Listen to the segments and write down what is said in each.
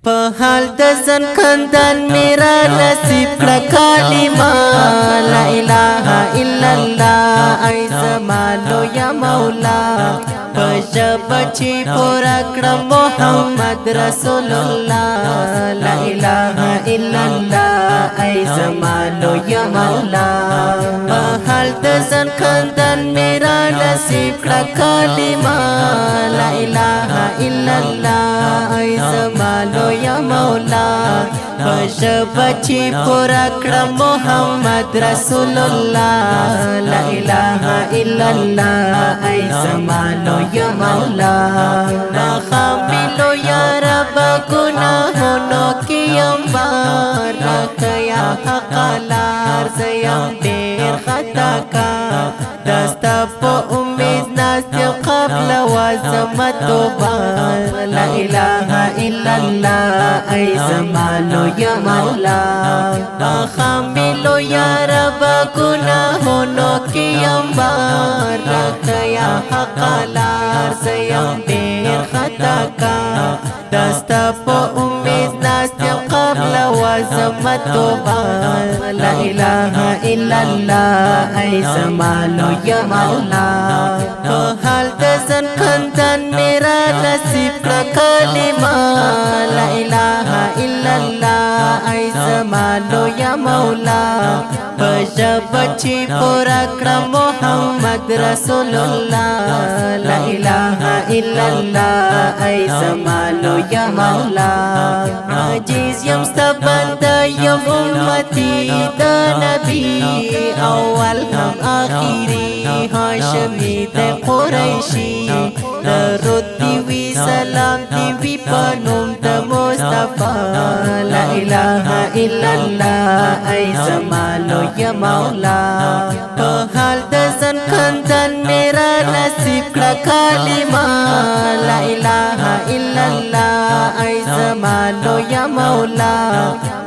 په حال د ځن خندان میرا نصیب کړه کلمه لا اله الا الله ای زما لویا مولا په ژبه چې پوره کړه محمد رسول الله لا اله الا الله ای زما لویا مولا په حال د ځن خندان میرا نصیب کړه کلمه لا اله الا الله ای زما لویا مولا پشبه چې پورا کړه محمد رسول الله لا اله الا الله ای زما لویا مولا خاملو یا رب گناهونو کیم بارک یا حق لار زیم ډیر خطا کا دستا په امید ناست قبل وزمت توبه لا اله الا الله ای زما لویا مولا خاملو یا رب گناهونو کیم بارک یا حق لار زیم ډیر خطا کا دستا په امید ناست قبل وزمت توبه لا اله الا الله ای زما لویا مولا په حال د ځن خندان میرا نصیب کړه کلمه لا اله الا الله ای زما لویا مولا په ژبه چې پوره کړه محمد رسول الله لا اله الا الله ای زما لویا مولا عاجز یم ستا بنده یم امتی د نبی اول هم آخری هاشمی د قریشی درود دی وی سلام دی وی پنوم د مصطفی لا اله الا الله ای زما لویا مولا په حال د ځن خندان میرا نصیب کړه کلمه لا اله الا الله ای زما لویا مولا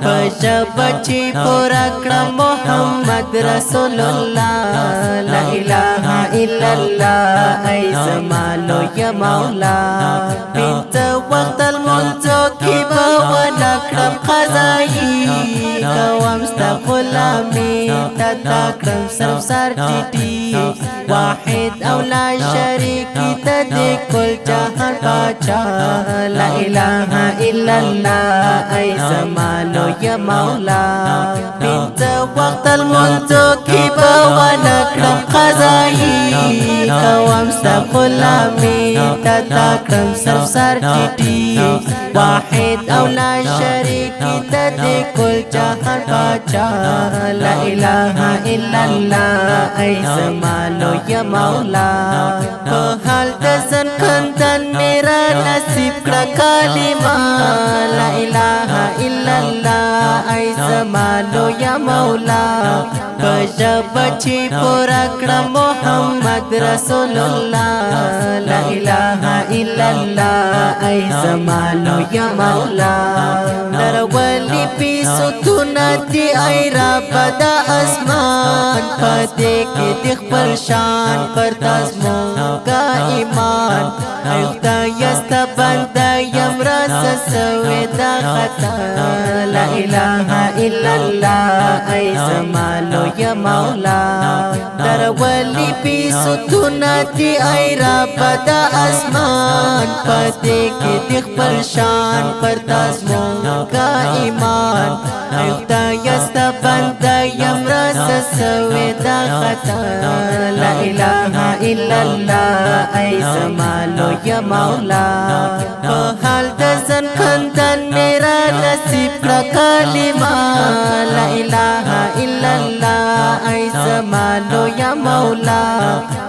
په ژبه چې پوره کړه محمد رسول الله لا اله الا الله ای زما لویا مولا پنځه وخت لمونځو کې به ونه کړم قضایي کوم ستا غلامي تا تا کړم سر ټیټي واحد او لا شریک ته د کل جهان باچا لا اله الا الله ای زما لویا مولا پنځه وخت لمونځو کې به ونه کړم قضایي کوم ستا غلامي تا تا کړم سر ټیټي واحد او لا شریک ته د کل جهان باچا لا اله الا الله ای زما لویا مولا په حال د ځن خندان میرا نصیب کړه کلمه لا اله الا الله ای زما لویا مولا په ژبه چې پوره کړه محمد رسول الله لا اله الا الله ای زما لویا مولا درولي پیسوتونه دی ای رب د اسمان پدې کې د خپل شان پر تاسمونګه ایمان ای خدای ستا بنده یم راس سوې دا خطا لا اله الا الله ای زما لویا مولا درولي پیسوتونه دی ای رب د اسمان پدې کې د خپل شان پر تاسمونګه ایمان ای خدای ستا بنده یم راس سوې دا خطا لا اله الا الله ای زما لویا مولا په حال د ځن خندان میرا نصیب کړه کلمه لا اله الا الله ای زما لویا مولا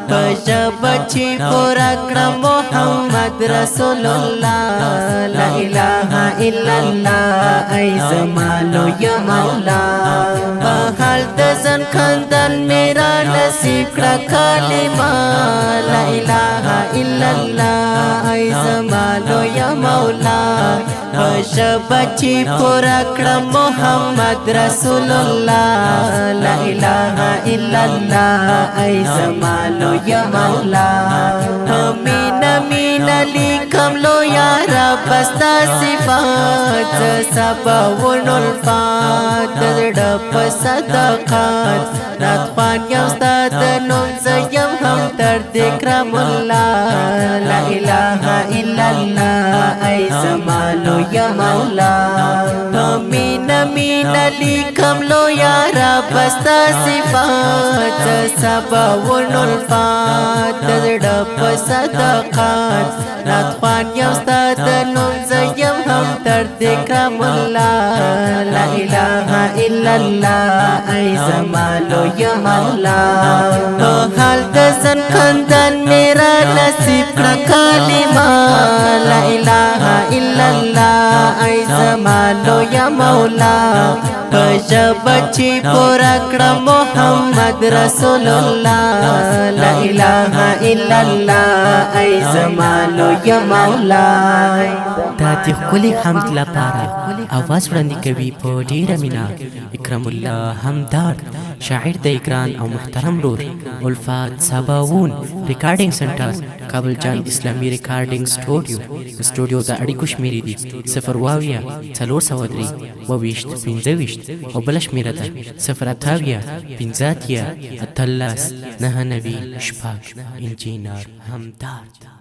په ژبه چې پوره کړه محمد رسول الله لا اله الا الله ای زما لویا مولا په حال د ځن خندان میرا نصیب کړه کلمه لا اله الا الله ای زما لویا مولا پشبچی پورا کړه محمد رسول الله لا اله الا الله ای زمالو یا مولا مینا مینا لیکم لو یا رب استا صفات سباون الفات دړ په صدقات ناتوان یم ستاد نوم زیم هم تر دکرم الله لا اله الا الله ای زمالو یا مولا مینا مینا لیکم لو یا رب استا صفات سباون الفات دړ په صدقات ناتوان یم ستاد نوم زیم هم تر دکرم الله لا اله الا الله ای زمالو یا مولا حال د زن خندان میرا نصیب کړه کلمه لا اله الا الله ای زمالو یا مولا پشبچی پورا کړه محمد رسول الله لا اله الا الله ای زمالو یا مولا دا د ښکلي حمد لپاره اواز وړاندې کوي په ډېره مینه اکرم الله همدار شاعر د اکران او محترم رور الفات سباوون ریکارډینګ سنټر کابل جان اسلامي ریکارډینګ سټوډیو د اړیکو شمیرې دي 0 403 25 او بل شمیره ده 0 15 13 9 9 انجینر همدار